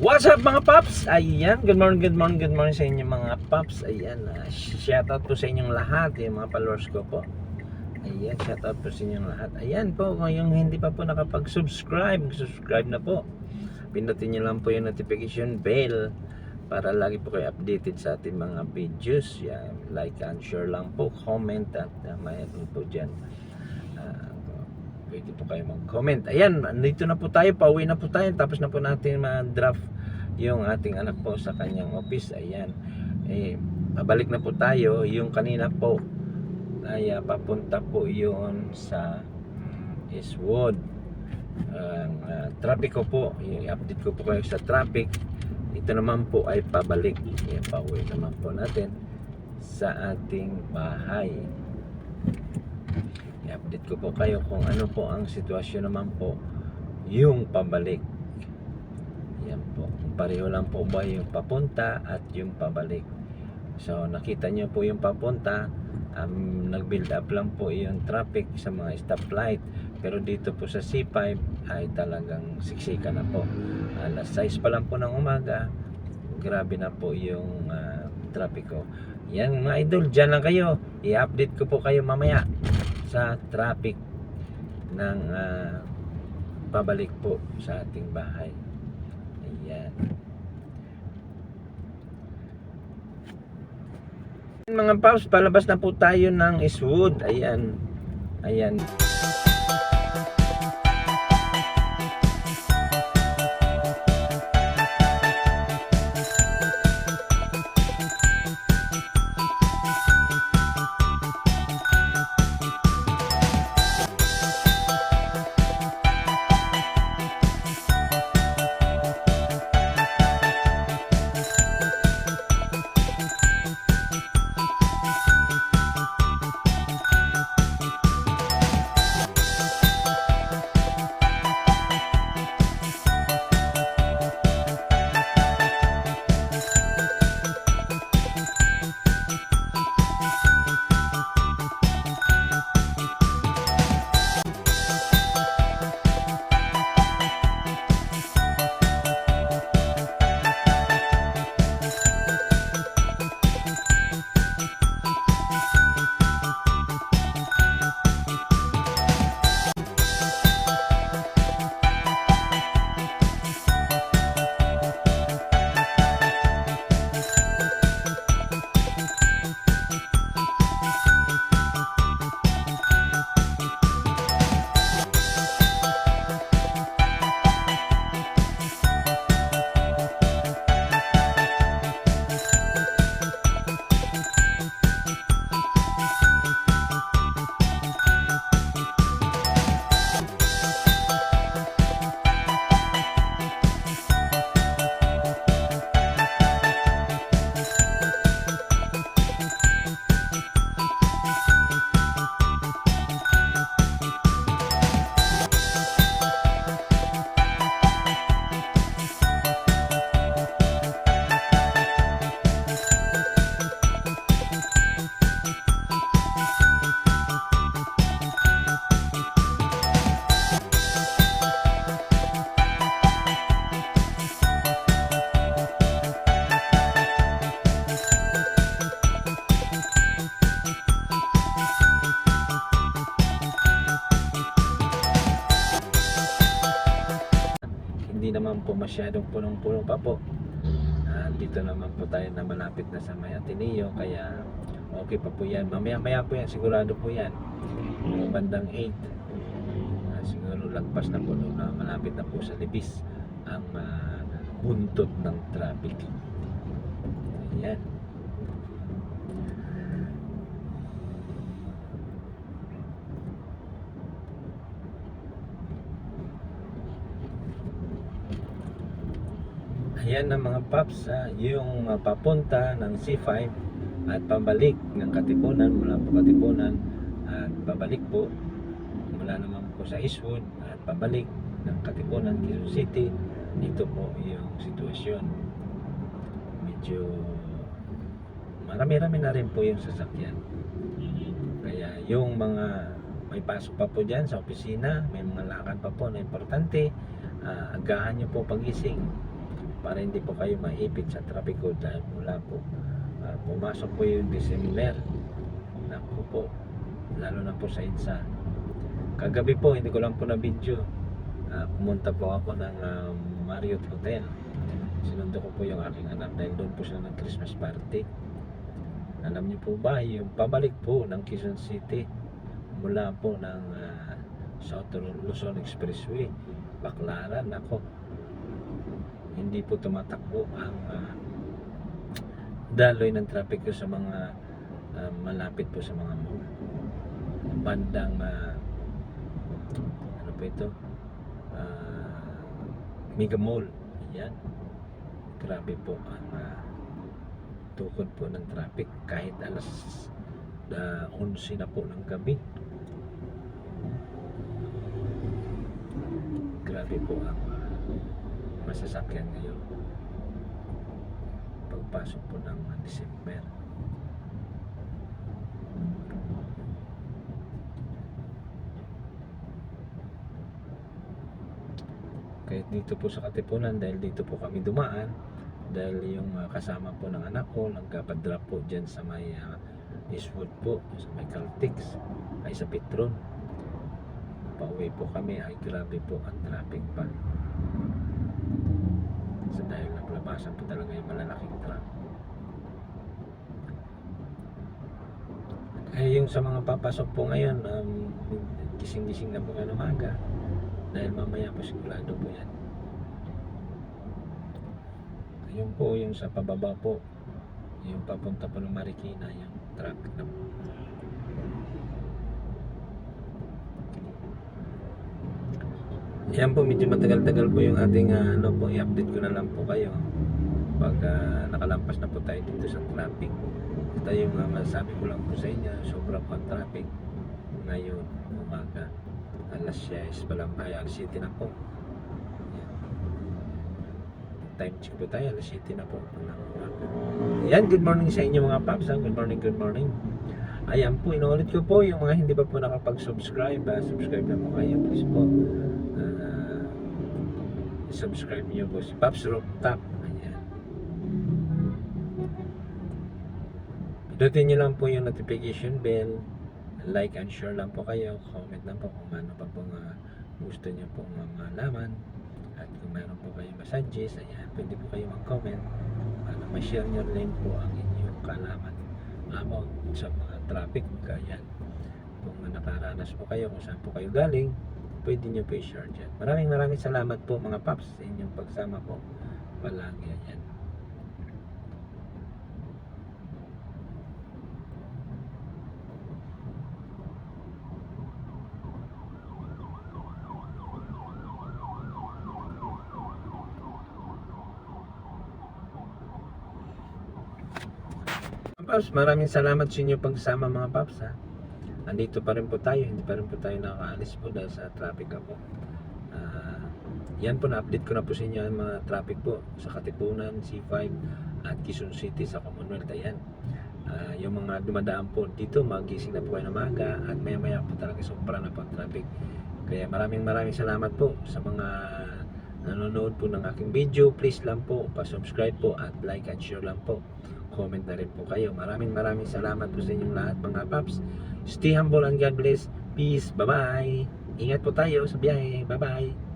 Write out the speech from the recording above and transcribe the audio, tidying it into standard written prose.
What's up mga paps? Ayan, good morning sa inyo mga paps. Ayan, shoutout po sa inyong lahat, yung mga followers ko po. Ayan, shoutout po sa inyong lahat. Ayan po, kung hindi pa po nakapag-subscribe, subscribe na po. Pindutin nyo lang po yung notification bell para lagi po kayo updated sa ating mga videos. Yan, like and share lang po, comment at mayroon po dyan. Pwede po kayo mag-comment. Ayan, nandito na po tayo, pauwi na po tayo. Tapos na po natin ma-draft yung ating anak po sa kanyang office. Ayan, pabalik na po tayo. Yung kanina po ay papunta po yun sa Eastwood. Traffic ko po, i-update ko po kayo sa traffic. Ito naman po ay pabalik. Ayan, pauwi naman po natin sa ating bahay. I-update ko po kayo kung ano po ang sitwasyon naman po yung pabalik. Yan po, pareho lang po ba yung papunta at yung pabalik. So nakita nyo po yung papunta, nag-build up lang po yung traffic sa mga stoplight. Pero dito po sa C5 ay talagang siksika na po. Alas 6 pa lang po ng umaga, grabe na po yung traffic ko. Yan mga idol, dyan lang kayo. I-update ko po kayo mamaya sa traffic ng pabalik po sa ating bahay. Ayan. Mga paps, palabas na po tayo ng Eastwood. Ayan. Ayan. Hindi naman po masyadong punong-puno pa po. Dito naman po tayo na malapit na sa may Ateneo, kaya okay pa po yan. Mamaya po yan, sigurado po yan. Yung bandang 8, siguro lagpas na po na malapit na po sa Libis ang buntot ng traffic. Ayan. Ayan na mga paps, yung papunta ng C5 at pabalik ng Katipunan, mula po Katipunan at pabalik po mula naman po sa Eastwood at pabalik ng Katipunan, Quezon City. Dito po yung sitwasyon. Medyo marami-rami na rin po yung sasakyan. Kaya yung mga may pasok pa po dyan sa opisina, may mga lakad pa po na importante, agahan nyo po pagising. para hindi po kayo maipit sa trapiko dahil mula po pumasok po yung December. Naku po, lalo na po sa EDSA. Kagabi po, hindi ko lang po na video, pumunta po ako ng Marriott Hotel. Sinundo ko po yung aking anak dahil doon po sila ng Christmas party. Alam niyo po ba, yung pabalik po ng Quezon City mula po ng South Luzon Expressway, Baclaran, ako, hindi po tumatakbo ang daloy ng trapiko sa mga malapit po sa mga bandang ano po ito, Mega Mall. Yan, grabe po ang tukod po ng traffic kahit alas 11 na po ng gabi. Grabe po ang masasakyan ngayon pagpasok po ng December. Kahit dito po sa Katipunan, dahil dito po kami dumaan, dahil yung kasama po ng anak ko nagkapadrop po dyan sa may Eastwood po, sa may Caltex, ay sa Petron. Pauwi po kami, ay grabe po ang traffic pa. So dahil naglabasan po talaga yung malalaking truck. Eh yung sa mga papasok po ngayon, gising-gising na po kayo ng umaga dahil mamaya po sigurado po yan. Ayun po yung sa pababa po, yung papunta po ng Marikina, yung truck na po. Yan po, medyo matagal-tagal po yung ating ano po, i-update ko na lang po kayo pag nakalampas na po tayo dito sa traffic. Ito yung masasabi ko lang po sa inyo, sobra po ang traffic ngayon umaga, alas 6 pa lang, ay alas 7 na po. Yan. Time check po tayo, alas 7 na po ng umaga. Yan, good morning sa inyo mga paps. Good morning, good morning. Ayan po, inuulit ko po yung mga hindi pa po nakapag-subscribe, subscribe na po kayo, please po. Subscribe niyo po si Pops Rooftop. Ayan. Pindutin niyo lang po yung notification bell, like and share lang po kayo, comment lang po kung ano pa po gusto niyo po malaman, at kung meron po kayong messages, ayan, pwede po kayo mag-comment para ma-share niyo rin po ang inyong kaalaman about sa mga traffic. Ayan, kung nakaranas po kayo kung saan po kayo galing, pwede nyo po i-share dyan. Maraming salamat po mga paps sa inyong pagsama po palagi. Ayan. Paps, maraming salamat sa inyong pagsama mga paps ha. Andito pa rin po tayo, hindi pa rin po tayo nakaalis po dahil sa traffic ako. Yan po, na-update ko na po sa inyo ang mga traffic po sa Katipunan, C5 at Quezon City sa Commonwealth. Ayan, yung mga dumadaan po dito, magising na po kayo ng maga at maya po talaga sobra na po ang traffic. Kaya maraming salamat po sa mga nanonood po ng aking video. Please lang po, pa-subscribe po at like and share lang po. Comment na rin po kayo. Maraming salamat po sa inyong lahat mga paps. Stay humble and God bless. Peace. Bye-bye. Ingat po tayo sa biyahe. Bye-bye.